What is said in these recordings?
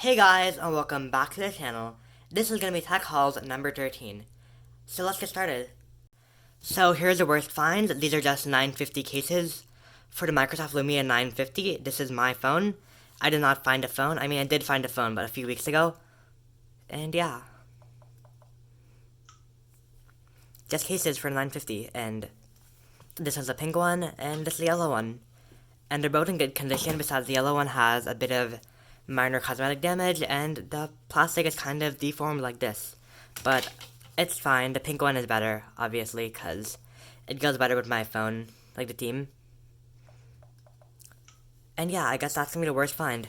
Hey guys, and welcome back to the channel. This is going to be Tech Hauls number 13. So let's get started. So here's the worst finds. These are just 950 cases. For the Microsoft Lumia 950, this is my phone. I did not find a phone. I mean, I did find a phone, but a few weeks ago. And yeah. Just cases for 950, and this is a pink one, and this is the yellow one. And they're both in good condition, besides the yellow one has a bit of minor cosmetic damage, and the plastic is kind of deformed like this. But it's fine. The pink one is better, obviously, because it goes better with my phone, like the theme. And yeah, I guess that's going to be the worst find.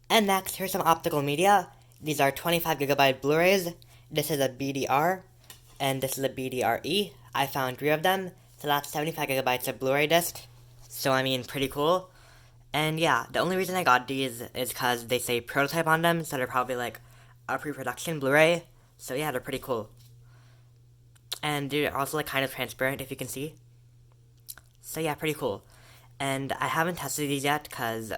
And next, here's some optical media. These are 25GB Blu-rays. This is a BDR, and this is a BDRE. I found 3 of them, so that's 75GB of Blu-ray disc. So I mean, pretty cool. And yeah, the only reason I got these is because they say prototype on them, so they're probably like a pre-production Blu-ray. So yeah, they're pretty cool. And they're also like kind of transparent, if you can see. So yeah, pretty cool. And I haven't tested these yet because,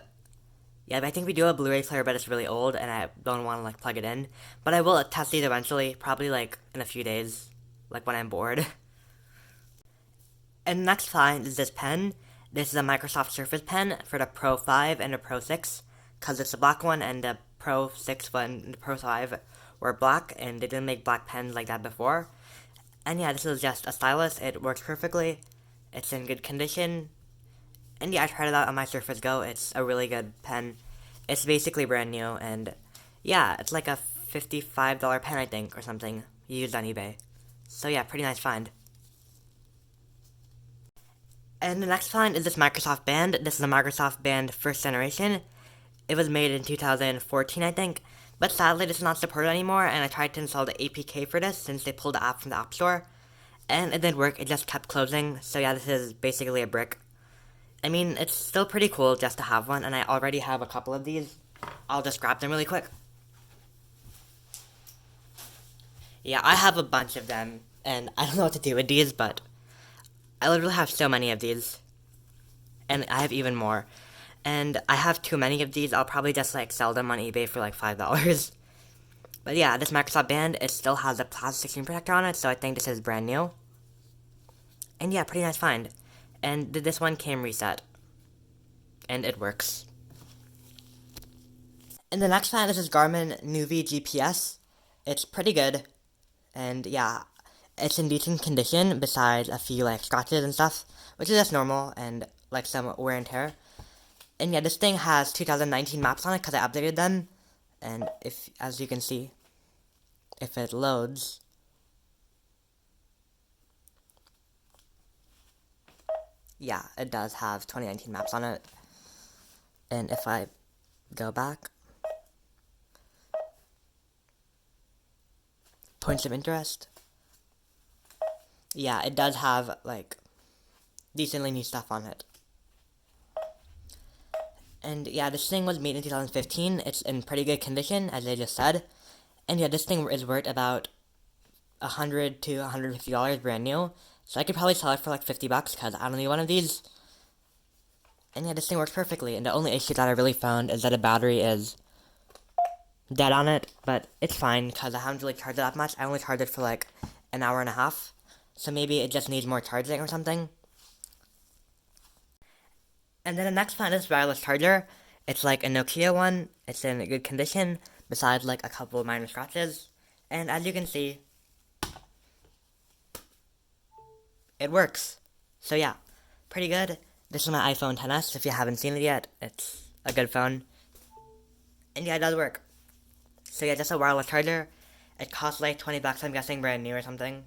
yeah, I think we do have a Blu-ray player, but it's really old, and I don't want to like plug it in. But I will test these eventually, probably like in a few days, like when I'm bored. And the next find is this pen. This is a Microsoft Surface pen for the Pro 5 and the Pro 6, because it's the black one, and the Pro 6 and the Pro 5 were black, and they didn't make black pens like that before. And yeah, this is just a stylus. It works perfectly. It's in good condition. And yeah, I tried it out on my Surface Go. It's a really good pen. It's basically brand new, and yeah, it's like a $55 pen, I think, or something, used on eBay. So yeah, pretty nice find. And the next find is this Microsoft Band. This is a Microsoft Band first generation. It was made in 2014, I think. But sadly, this is not supported anymore, and I tried to install the APK for this since they pulled the app from the App Store. And it didn't work, it just kept closing. So yeah, this is basically a brick. I mean, it's still pretty cool just to have one, and I already have a couple of these. I'll just grab them really quick. Yeah, I have a bunch of them, and I don't know what to do with these, but I literally have so many of these. And I have even more. And I have too many of these. I'll probably just like sell them on eBay for like $5. But yeah, this Microsoft Band, it still has a plastic screen protector on it, so I think this is brand new. And yeah, pretty nice find. And this one came reset. And it works. And the next find is this Garmin Nuvi GPS. It's pretty good. And yeah, it's in decent condition besides a few like scratches and stuff, which is just normal, and like some wear and tear. And yeah, this thing has 2019 maps on it because I updated them. And if, as you can see, if it loads, yeah, it does have 2019 maps on it. And if I go back, points of interest, yeah, it does have like decently new stuff on it. And yeah, this thing was made in 2015. It's in pretty good condition, as I just said. And yeah, this thing is worth about $100 to $150 brand new. So I could probably sell it for like $50 because I don't need one of these. And yeah, this thing works perfectly. And the only issue that I really found is that the battery is dead on it. But it's fine because I haven't really charged it that much. I only charged it for like an hour and a half. So maybe it just needs more charging or something. And then the next one is wireless charger. It's like a Nokia one. It's in good condition, besides like a couple of minor scratches. And as you can see, it works. So yeah, pretty good. This is my iPhone XS. If you haven't seen it yet, it's a good phone. And yeah, it does work. So yeah, just a wireless charger. It costs like $20, I'm guessing, brand new or something.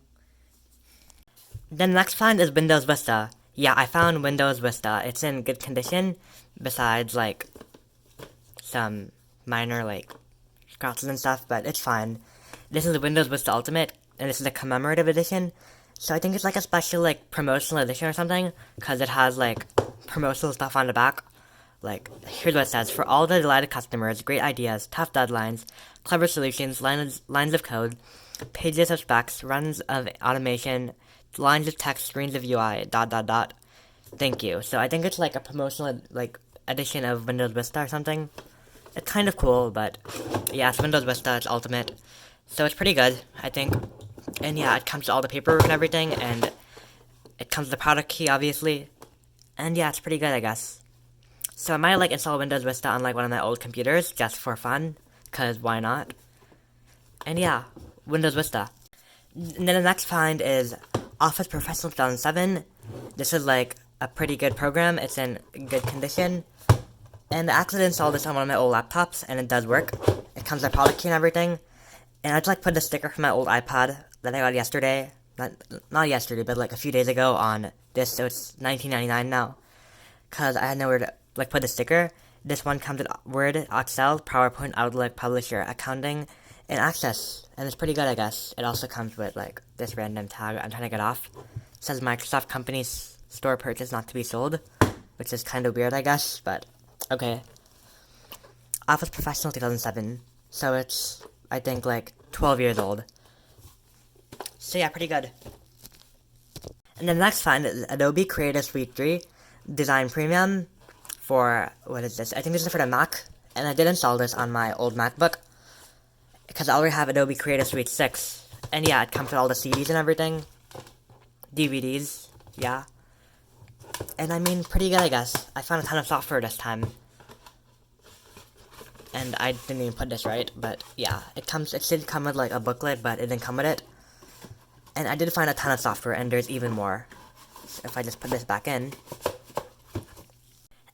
Then the next find is Windows Vista. Yeah, I found Windows Vista. It's in good condition, besides, like, some minor, like, scratches and stuff, but it's fine. This is the Windows Vista Ultimate, and this is a commemorative edition, so I think it's, like, a special, like, promotional edition or something, because it has, like, promotional stuff on the back. Like, here's what it says: for all the delighted customers, great ideas, tough deadlines, clever solutions, lines of code, pages of specs, runs of automation, lines of text, screens of UI, ... Thank you. So I think it's like a promotional like edition of Windows Vista or something. It's kind of cool, but yeah, it's Windows Vista, it's Ultimate, so it's pretty good, I think. And yeah, it comes with all the paperwork and everything, and it comes with the product key, obviously. And yeah, it's pretty good, I guess. So I might like install Windows Vista on like one of my old computers just for fun, cause why not? And yeah, Windows Vista. And then the next find is Office Professional 2007. This is like a pretty good program. It's in good condition. And I actually installed this on one of my old laptops, and it does work. It comes with a product key and everything. And I just like put the sticker from my old iPad that I got yesterday. Not yesterday, but like a few days ago on this, so it's $19.99 now. Cause I had nowhere to like put the sticker. This one comes with Word, Excel, PowerPoint, Outlook, Publisher, Accounting, and Access. And it's pretty good, I guess. It also comes with like this random tag I'm trying to get off. It says Microsoft Company Store Purchase Not to be Sold, which is kind of weird, I guess, but okay. Office Professional 2007. So it's, I think, like 12 years old. So yeah, pretty good. And then the next find is Adobe Creative Suite 3 Design Premium for, what is this? I think this is for the Mac. And I did install this on my old MacBook, because I already have Adobe Creative Suite 6. And yeah, it comes with all the CDs and everything. DVDs, yeah. And I mean, pretty good, I guess. I found a ton of software this time. And I didn't even put this right, but yeah. It should come with like a booklet, but it didn't come with it. And I did find a ton of software, and there's even more. So if I just put this back in.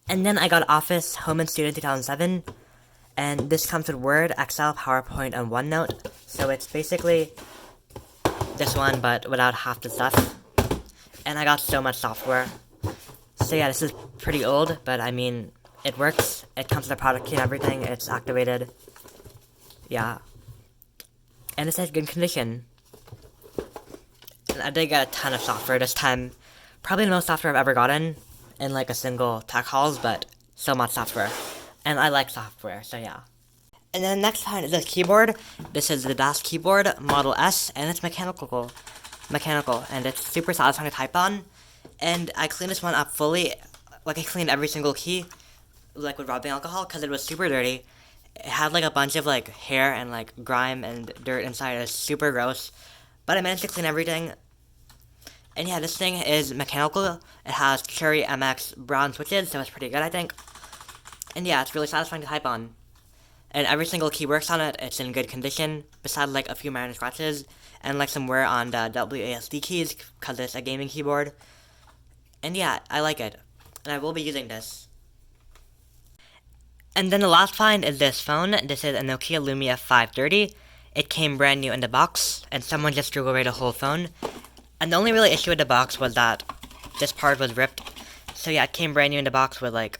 And then I got Office Home and Studio 2007. And this comes with Word, Excel, PowerPoint, and OneNote. So it's basically this one, but without half the stuff. And I got so much software. So yeah, this is pretty old, but I mean, it works. It comes with a product key and everything. It's activated. Yeah. And it's in good condition. And I did get a ton of software this time. Probably the most software I've ever gotten in like a single tech hauls, but so much software. And I like software, so yeah. And then the next one is a keyboard. This is the DAS keyboard, Model S, and it's mechanical, and it's super satisfying to type on. And I cleaned this one up fully, like I cleaned every single key, like with rubbing alcohol, because it was super dirty. It had like a bunch of like hair and like grime and dirt inside. It was super gross, but I managed to clean everything. And yeah, this thing is mechanical. It has Cherry MX brown switches, so it's pretty good, I think. And yeah, it's really satisfying to type on. And every single key works on it. It's in good condition, besides like a few minor scratches and like some wear on the WASD keys, because it's a gaming keyboard. And yeah, I like it. And I will be using this. And then the last find is this phone. This is a Nokia Lumia 530. It came brand new in the box, and someone just threw away the whole phone. And the only really issue with the box was that this part was ripped. So yeah, it came brand new in the box with like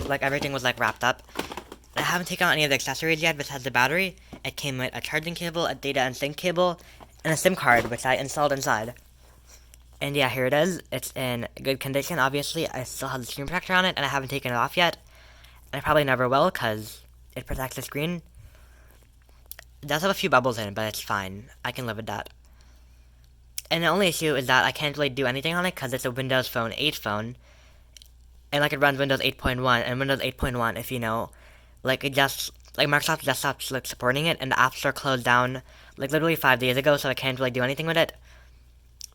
everything was like wrapped up. I haven't taken out any of the accessories yet besides the battery. It came with a charging cable, a data and sync cable, and a SIM card, which I installed inside. And yeah, here it is. It's in good condition, obviously. I still have the screen protector on it, and I haven't taken it off yet. And I probably never will, because it protects the screen. It does have a few bubbles in it, but it's fine. I can live with that. And the only issue is that I can't really do anything on it, because it's a Windows Phone 8 phone. And like it runs Windows 8.1, and Windows 8.1, if you know, like it just, like Microsoft just stopped like supporting it, and the App Store closed down like literally 5 days ago, so I can't really do anything with it.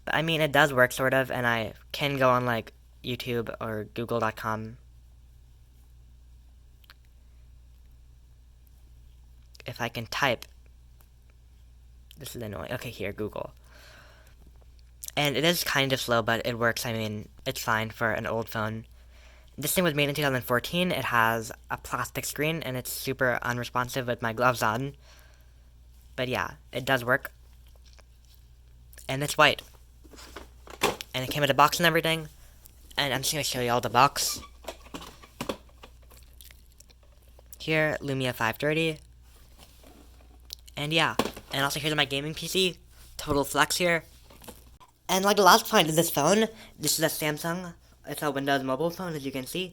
But I mean, it does work sort of, and I can go on like YouTube or Google.com. If I can type. This is annoying. Okay, here, Google. And it is kind of slow, but it works. I mean, it's fine for an old phone. This thing was made in 2014. It has a plastic screen, and it's super unresponsive with my gloves on. But yeah, it does work. And it's white. And it came with a box and everything. And I'm just going to show you all the box. Here, Lumia 530. And yeah. And also here's my gaming PC. Total flex here. And like the last find is this phone. This is a Samsung. It's a Windows mobile phone, as you can see.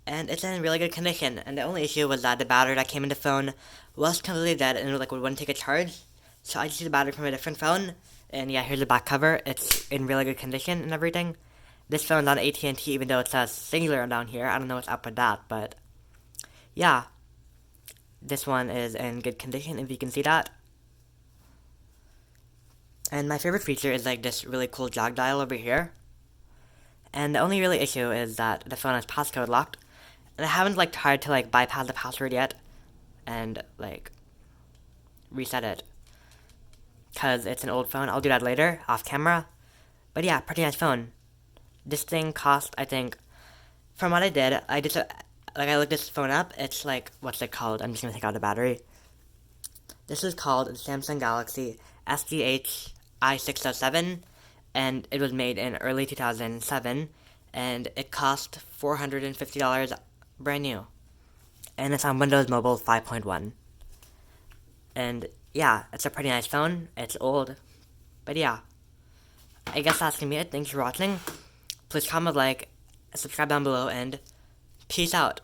And it's in really good condition. And the only issue was that the battery that came in the phone was completely dead and it wouldn't take a charge. So I just used the battery from a different phone. And yeah, here's the back cover. It's in really good condition and everything. This phone's on AT&T, even though it says singular down here. I don't know what's up with that, but yeah. this one is in good condition, if you can see that. And my favorite feature is like this really cool jog dial over here. And the only really issue is that the phone is passcode locked, and I haven't like tried to like bypass the password yet and like reset it, cause it's an old phone. I'll do that later off camera. But yeah, pretty nice phone. This thing cost, I think, from what I did, I looked this phone up. It's like, what's it called? I'm just gonna take out the battery. This is called the Samsung Galaxy SGH i607, and it was made in early 2007, and it cost $450 brand new. And it's on Windows Mobile 5.1. And yeah, it's a pretty nice phone. It's old, but yeah. I guess that's gonna be it. Thanks for watching. Please comment, like, subscribe down below, and peace out.